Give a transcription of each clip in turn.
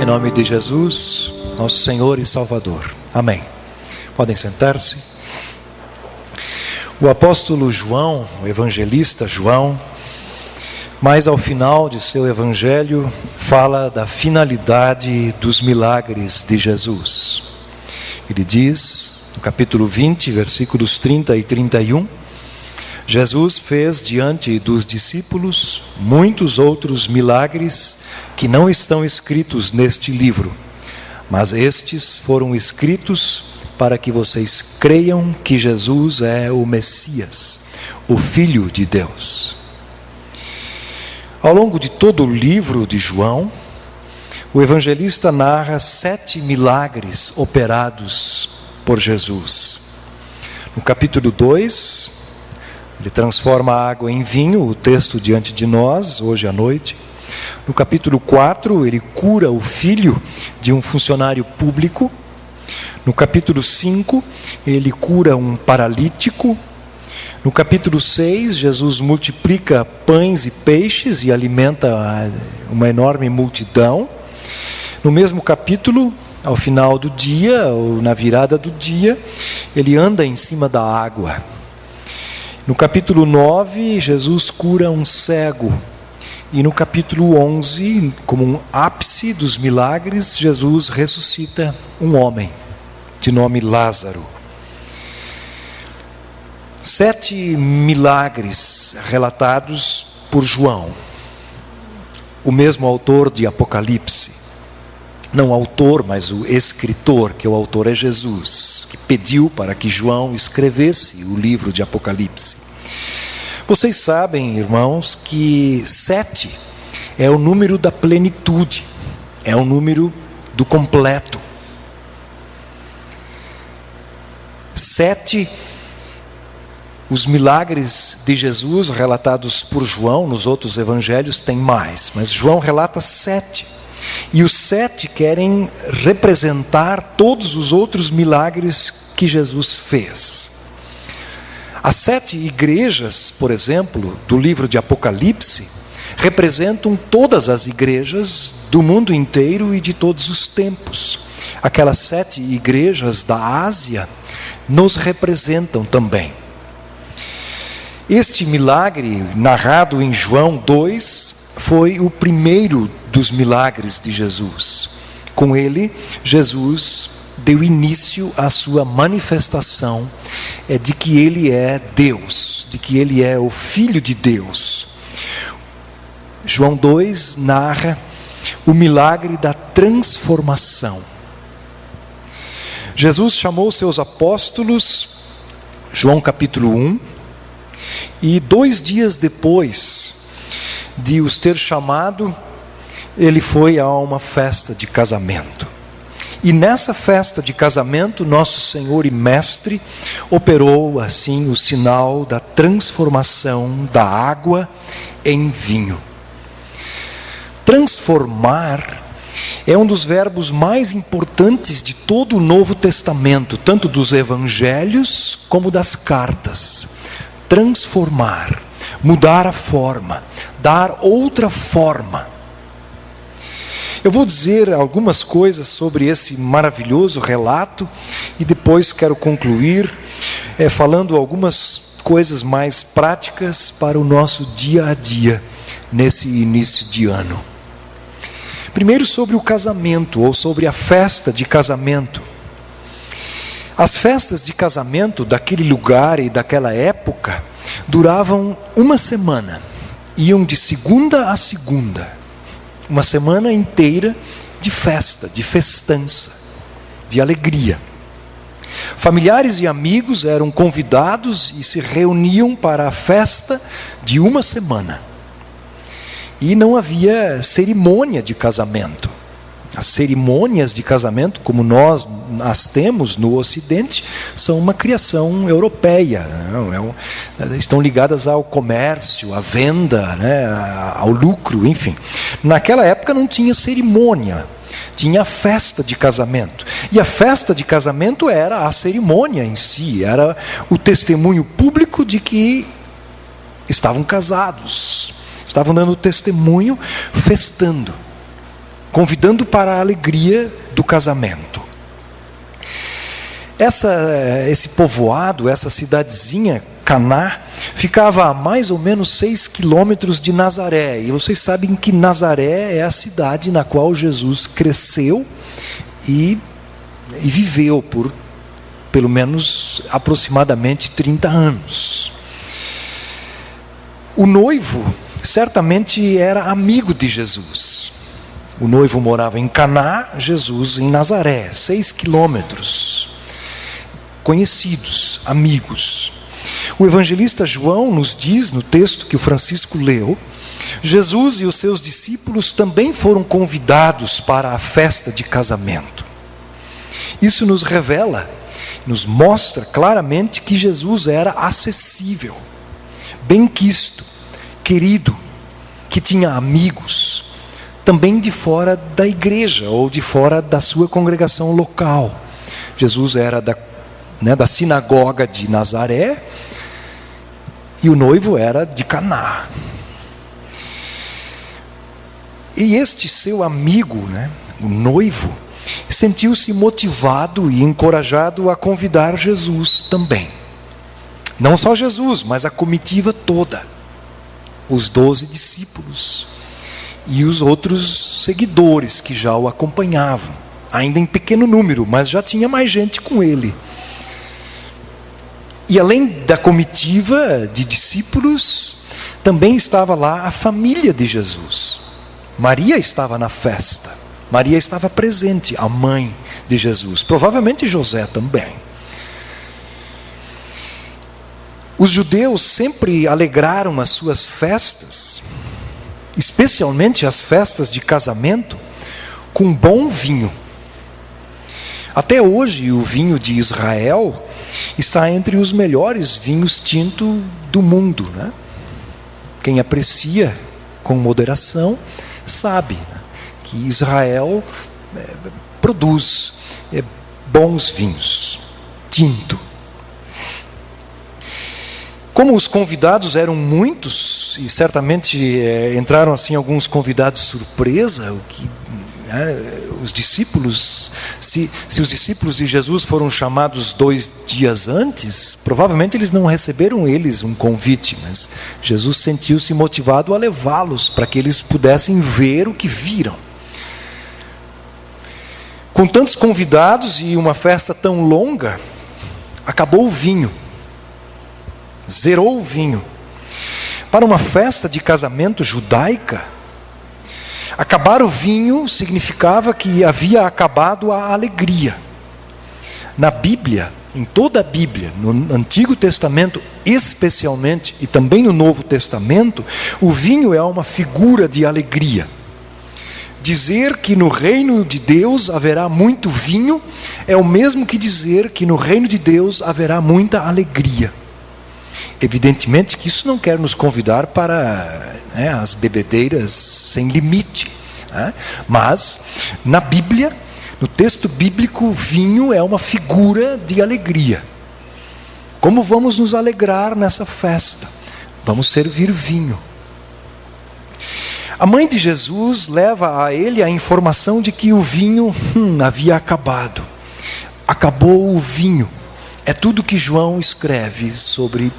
Em nome de Jesus, nosso Senhor e Salvador. Amém. Podem sentar-se. O apóstolo João, o evangelista João, mais ao final de seu evangelho, fala da finalidade dos milagres de Jesus. Ele diz, no capítulo 20, versículos 30 e 31, Jesus fez diante dos discípulos muitos outros milagres que não estão escritos neste livro, mas estes foram escritos para que vocês creiam que Jesus é o Messias, o Filho de Deus. Ao longo de todo o livro de João, o evangelista narra 7 milagres operados por Jesus. No capítulo 2, ele transforma a água em vinho, o texto diante de nós, hoje à noite. No capítulo 4, ele cura o filho de um funcionário público. No capítulo 5, ele cura um paralítico. No capítulo 6, Jesus multiplica pães e peixes e alimenta uma enorme multidão. No mesmo capítulo, ao final do dia, ou na virada do dia, ele anda em cima da água. No capítulo 9, Jesus cura um cego. E no capítulo 11, como um ápice dos milagres, Jesus ressuscita um homem, de nome Lázaro. 7 milagres relatados por João, o mesmo autor de Apocalipse. Não o autor, mas o escritor, que o autor é Jesus, que pediu para que João escrevesse o livro de Apocalipse. Vocês sabem, irmãos, que 7 é o número da plenitude, é o número do completo. 7, os milagres de Jesus relatados por João, nos outros evangelhos tem mais, mas João relata 7. E os 7 querem representar todos os outros milagres que Jesus fez. As 7 igrejas, por exemplo, do livro de Apocalipse, representam todas as igrejas do mundo inteiro e de todos os tempos. Aquelas 7 igrejas da Ásia nos representam também. Este milagre, narrado em João 2, foi o primeiro dos milagres de Jesus. Com ele, Jesus deu início à sua manifestação de que ele é Deus, de que ele é o Filho de Deus. João 2 narra o milagre da transformação. Jesus chamou seus apóstolos, João capítulo 1, e 2 dias depois de os ter chamado, ele foi a uma festa de casamento. E nessa festa de casamento, nosso Senhor e Mestre operou assim o sinal da transformação da água em vinho. Transformar é um dos verbos mais importantes de todo o Novo Testamento, tanto dos evangelhos como das cartas. Transformar, mudar a forma, dar outra forma. Eu vou dizer algumas coisas sobre esse maravilhoso relato e depois quero concluir falando algumas coisas mais práticas para o nosso dia a dia nesse início de ano. Primeiro, sobre o casamento ou sobre a festa de casamento. As festas de casamento daquele lugar e daquela época duravam uma semana, iam de segunda a segunda. Uma semana inteira de festa, de festança, de alegria. Familiares e amigos eram convidados e se reuniam para a festa de uma semana. E não havia cerimônia de casamento. As cerimônias de casamento, como nós as temos no Ocidente, são uma criação europeia. Estão ligadas ao comércio, à venda, ao lucro, enfim. Naquela época não tinha cerimônia, tinha a festa de casamento. E a festa de casamento era a cerimônia em si, era o testemunho público de que estavam casados, estavam dando testemunho, festando. convidando para a alegria do casamento. Esse povoado, essa cidadezinha, Caná, ficava a mais ou menos 6 quilômetros de Nazaré. E vocês sabem que Nazaré é a cidade na qual Jesus cresceu e viveu por pelo menos aproximadamente 30 anos. O noivo certamente era amigo de Jesus. O noivo morava em Caná, Jesus em Nazaré, 6 quilômetros. Conhecidos, amigos. O evangelista João nos diz, no texto que o Francisco leu, Jesus e os seus discípulos também foram convidados para a festa de casamento. Isso nos revela, nos mostra claramente que Jesus era acessível, benquisto, querido, que tinha amigos, também de fora da igreja ou de fora da sua congregação local. Jesus era da sinagoga de Nazaré e o noivo era de Caná. E este seu amigo, o noivo, sentiu-se motivado e encorajado a convidar Jesus também. Não só Jesus, mas a comitiva toda. Os 12 discípulos e os outros seguidores que já o acompanhavam. Ainda em pequeno número, mas já tinha mais gente com ele. E além da comitiva de discípulos, também estava lá a família de Jesus. Maria estava na festa. Maria estava presente, a mãe de Jesus. Provavelmente José também. Os judeus sempre alegraram as suas festas, especialmente as festas de casamento, com bom vinho. Até hoje, o vinho de Israel está entre os melhores vinhos tintos do mundo. Quem aprecia com moderação sabe que Israel produz bons vinhos, tinto. Como os convidados eram muitos, e certamente entraram assim alguns convidados surpresa, os discípulos, se os discípulos de Jesus foram chamados 2 dias antes, provavelmente eles não receberam um convite, mas Jesus sentiu-se motivado a levá-los para que eles pudessem ver o que viram. Com tantos convidados e uma festa tão longa, acabou o vinho. Zerou o vinho. Para uma festa de casamento judaica, acabar o vinho significava que havia acabado a alegria. Na Bíblia, em toda a Bíblia, no Antigo Testamento especialmente, e também no Novo Testamento, o vinho é uma figura de alegria. Dizer que no reino de Deus haverá muito vinho é o mesmo que dizer que no reino de Deus haverá muita alegria. Evidentemente que isso não quer nos convidar para as bebedeiras sem limite. Mas, na Bíblia, no texto bíblico, vinho é uma figura de alegria. Como vamos nos alegrar nessa festa? Vamos servir vinho. A mãe de Jesus leva a ele a informação de que o vinho havia acabado. Acabou o vinho. É tudo que João escreve sobre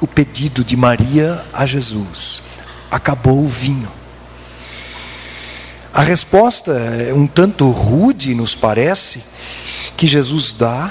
o pedido de Maria a Jesus. Acabou o vinho. A resposta, um tanto rude, nos parece, que Jesus dá,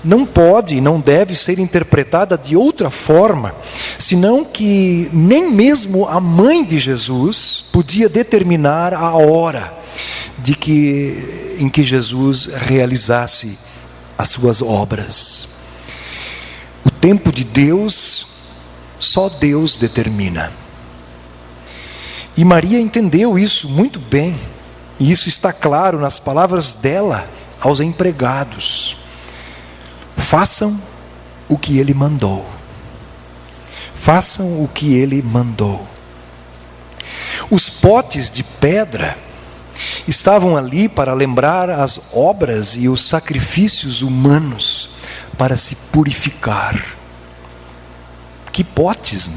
não pode e não deve ser interpretada de outra forma, senão que nem mesmo a mãe de Jesus podia determinar a hora em que Jesus realizasse as suas obras. O tempo de Deus, só Deus determina. E Maria entendeu isso muito bem, e isso está claro nas palavras dela aos empregados: façam o que ele mandou. Façam o que ele mandou. Os potes de pedra estavam ali para lembrar as obras e os sacrifícios humanos para se purificar. Que potes,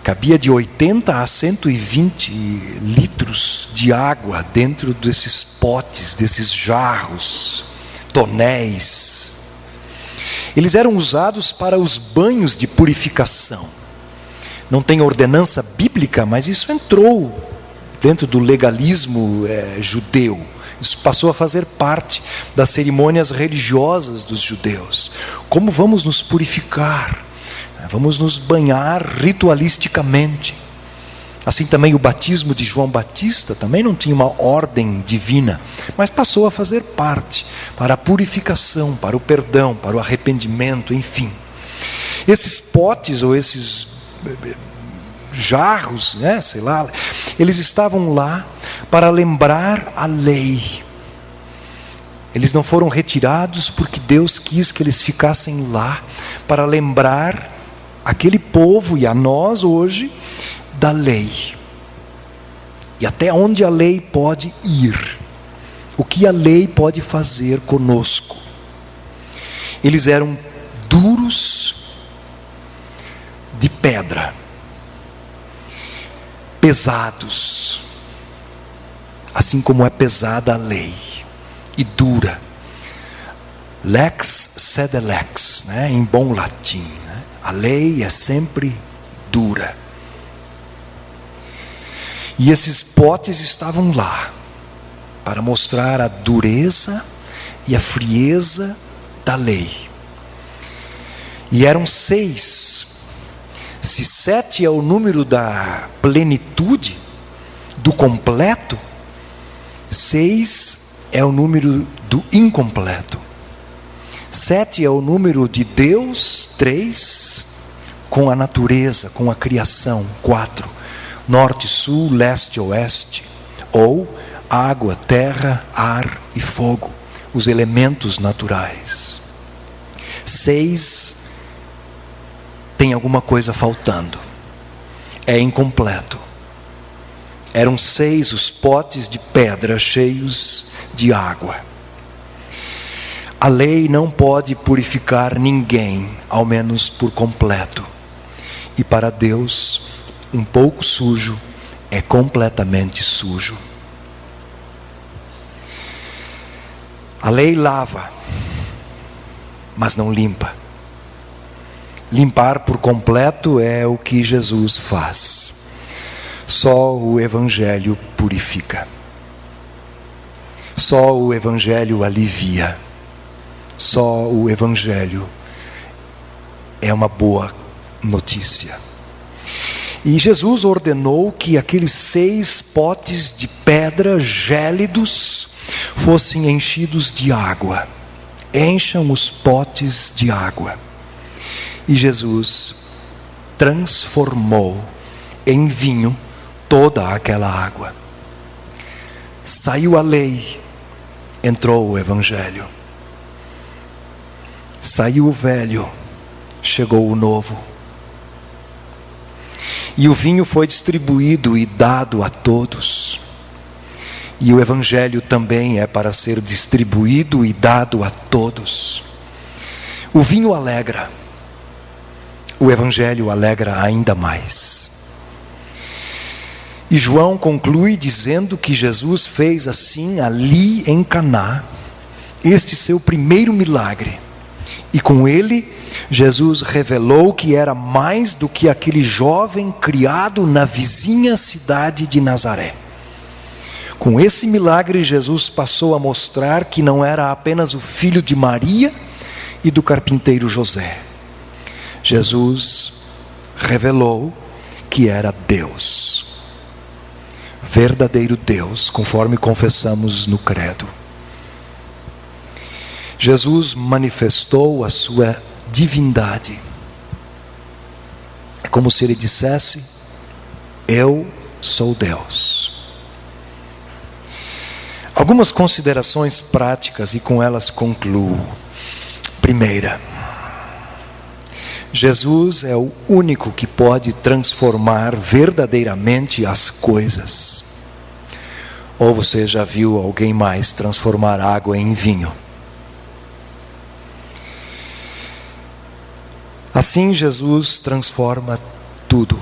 Cabia de 80 a 120 litros de água dentro desses potes, desses jarros, tonéis. Eles eram usados para os banhos de purificação. Não tem ordenança bíblica, mas isso entrou dentro do legalismo judeu. Isso passou a fazer parte das cerimônias religiosas dos judeus. Como vamos nos purificar? Vamos nos banhar ritualisticamente. Assim também o batismo de João Batista também não tinha uma ordem divina, mas passou a fazer parte para a purificação, para o perdão, para o arrependimento, enfim. Esses potes ou esses jarros, sei lá, eles estavam lá para lembrar a lei. Eles não foram retirados porque Deus quis que eles ficassem lá para lembrar aquele povo e a nós hoje da lei. E até onde a lei pode ir. O que a lei pode fazer conosco. Eles eram duros de pedra. Pesados. Assim como é pesada a lei. E dura. Lex sed lex, em bom latim. A lei é sempre dura. E esses potes estavam lá para mostrar a dureza e a frieza da lei. E eram 6. Se 7 é o número da plenitude, do completo, 6 é o número do incompleto. 7 é o número de Deus, 3 com a natureza, com a criação, 4 norte, sul, leste, oeste, ou água, terra, ar e fogo, os elementos naturais. 6 tem alguma coisa faltando, é incompleto. Eram 6 os potes de pedra cheios de água. A lei não pode purificar ninguém, ao menos por completo. E para Deus, um pouco sujo é completamente sujo. A lei lava, mas não limpa. Limpar por completo é o que Jesus faz. Só o Evangelho purifica. Só o Evangelho alivia. Só o Evangelho é uma boa notícia. E Jesus ordenou que aqueles 6 potes de pedra gélidos fossem enchidos de água. Encham os potes de água. E Jesus transformou em vinho toda aquela água. Saiu a lei, entrou o Evangelho. Saiu o velho, chegou o novo. E o vinho foi distribuído e dado a todos. E o Evangelho também é para ser distribuído e dado a todos. O vinho alegra. O Evangelho alegra ainda mais. E João conclui dizendo que Jesus fez assim ali em Caná, este seu primeiro milagre. E com ele, Jesus revelou que era mais do que aquele jovem criado na vizinha cidade de Nazaré. Com esse milagre, Jesus passou a mostrar que não era apenas o filho de Maria e do carpinteiro José. Jesus revelou que era Deus. Verdadeiro Deus, conforme confessamos no credo. Jesus manifestou a sua divindade. É como se ele dissesse: eu sou Deus. Algumas considerações práticas e com elas concluo. Primeira, Jesus é o único que pode transformar verdadeiramente as coisas. Ou você já viu alguém mais transformar água em vinho? Assim Jesus transforma tudo.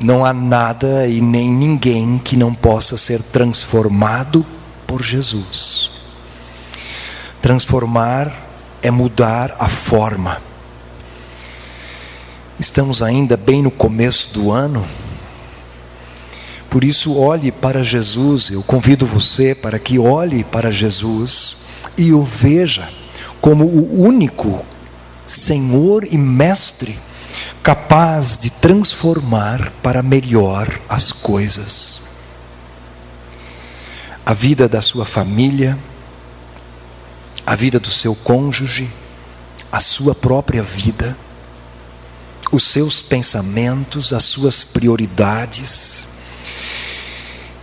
Não há nada e nem ninguém que não possa ser transformado por Jesus. Transformar é mudar a forma. Estamos ainda bem no começo do ano. Por isso, olhe para Jesus. Eu convido você para que olhe para Jesus e o veja como o único Senhor e Mestre capaz de transformar para melhor as coisas. A vida da sua família, a vida do seu cônjuge, a sua própria vida, os seus pensamentos, as suas prioridades.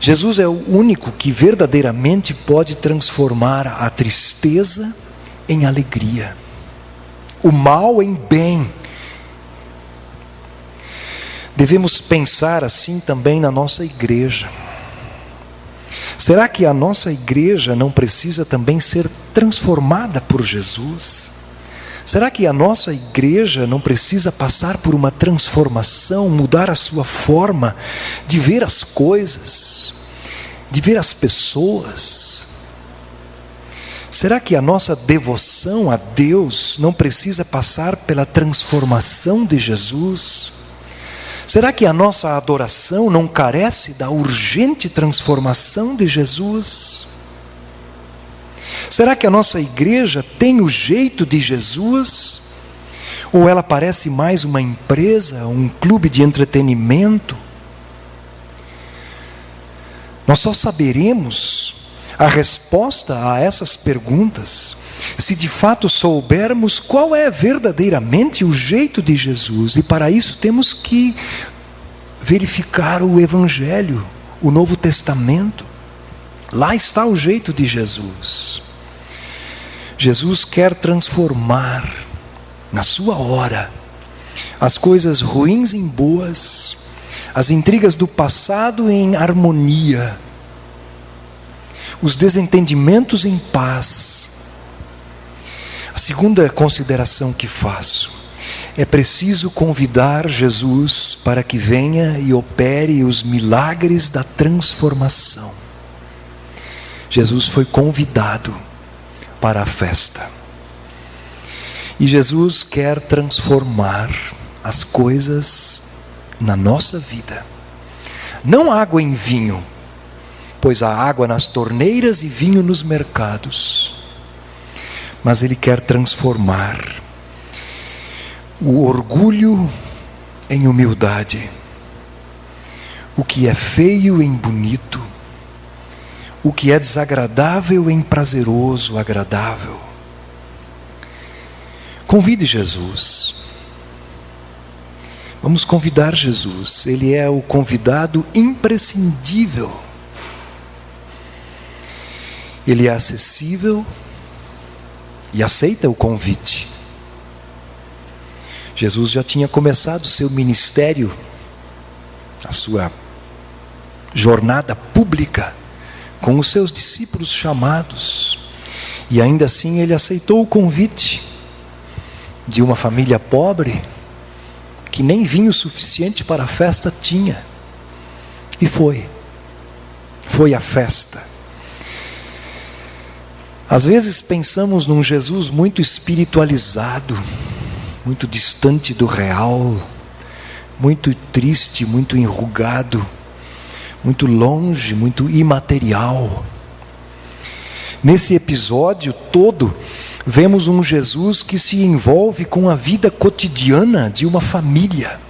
Jesus é o único que verdadeiramente pode transformar a tristeza em alegria, o mal em bem. Devemos pensar assim também na nossa igreja. Será que a nossa igreja não precisa também ser transformada por Jesus? Será que a nossa igreja não precisa passar por uma transformação, mudar a sua forma de ver as coisas, de ver as pessoas? Será que a nossa devoção a Deus não precisa passar pela transformação de Jesus? Será que a nossa adoração não carece da urgente transformação de Jesus? Será que a nossa igreja tem o jeito de Jesus? Ou ela parece mais uma empresa, um clube de entretenimento? Nós só saberemos a resposta a essas perguntas se de fato soubermos qual é verdadeiramente o jeito de Jesus. E para isso temos que verificar o Evangelho, o Novo Testamento. Lá está o jeito de Jesus. Jesus quer transformar, na sua hora, as coisas ruins em boas, as intrigas do passado em harmonia, os desentendimentos em paz. A segunda consideração que faço: é preciso convidar Jesus para que venha e opere os milagres da transformação. Jesus foi convidado para a festa. E Jesus quer transformar as coisas na nossa vida. Não água em vinho, pois há água nas torneiras e vinho nos mercados. Mas Ele quer transformar o orgulho em humildade, o que é feio em bonito, o que é desagradável em prazeroso, agradável. Convide Jesus. Vamos convidar Jesus. Ele é o convidado imprescindível. Ele é acessível e aceita o convite. Jesus já tinha começado seu ministério, a sua jornada pública, com os seus discípulos chamados, e ainda assim ele aceitou o convite de uma família pobre, que nem vinho suficiente para a festa tinha, e foi à festa. Às vezes pensamos num Jesus muito espiritualizado, muito distante do real, muito triste, muito enrugado, muito longe, muito imaterial. Nesse episódio todo, vemos um Jesus que se envolve com a vida cotidiana de uma família.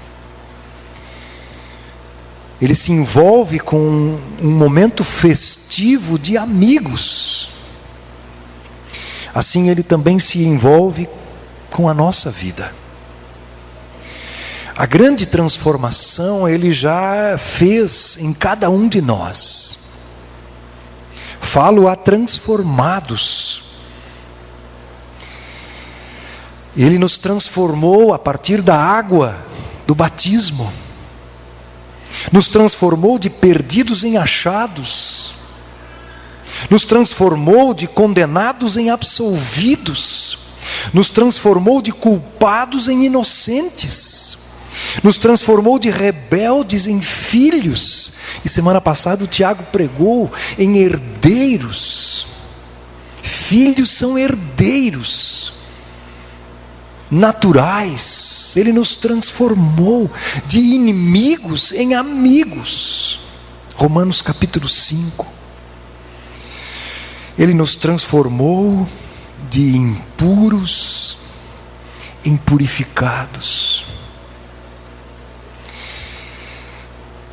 Ele se envolve com um momento festivo de amigos. Assim ele também se envolve com a nossa vida. A grande transformação Ele já fez em cada um de nós. Falo a transformados. Ele nos transformou a partir da água do batismo. Nos transformou de perdidos em achados. Nos transformou de condenados em absolvidos. Nos transformou de culpados em inocentes. Nos transformou de rebeldes em filhos. E semana passada o Tiago pregou em herdeiros. Filhos são herdeiros naturais. Ele nos transformou de inimigos em amigos. Romanos capítulo 5. Ele nos transformou de impuros em purificados.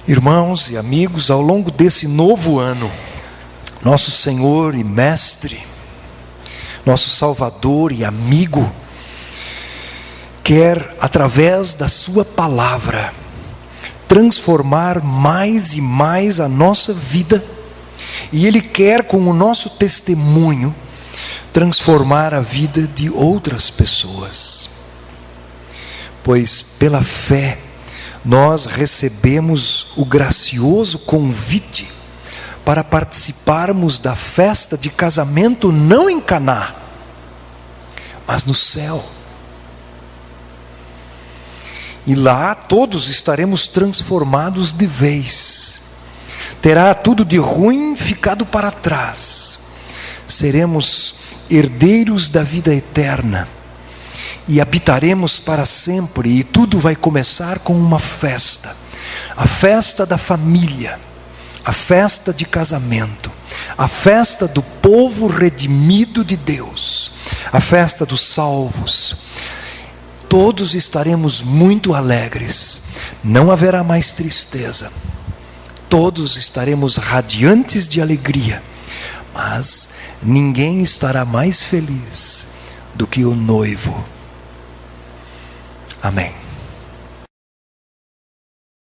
Irmãos e amigos, ao longo desse novo ano, nosso Senhor e Mestre, nosso Salvador e amigo, quer, através da sua palavra, transformar mais e mais a nossa vida, e Ele quer, com o nosso testemunho, transformar a vida de outras pessoas. Pois pela fé, nós recebemos o gracioso convite para participarmos da festa de casamento não em Caná, mas no céu. E lá todos estaremos transformados de vez. Terá tudo de ruim ficado para trás. Seremos herdeiros da vida eterna. E habitaremos para sempre. E tudo vai começar com uma festa. A festa da família. A festa de casamento. A festa do povo redimido de Deus. A festa dos salvos. Todos estaremos muito alegres. Não haverá mais tristeza. Todos estaremos radiantes de alegria. Mas ninguém estará mais feliz do que o noivo. Amém.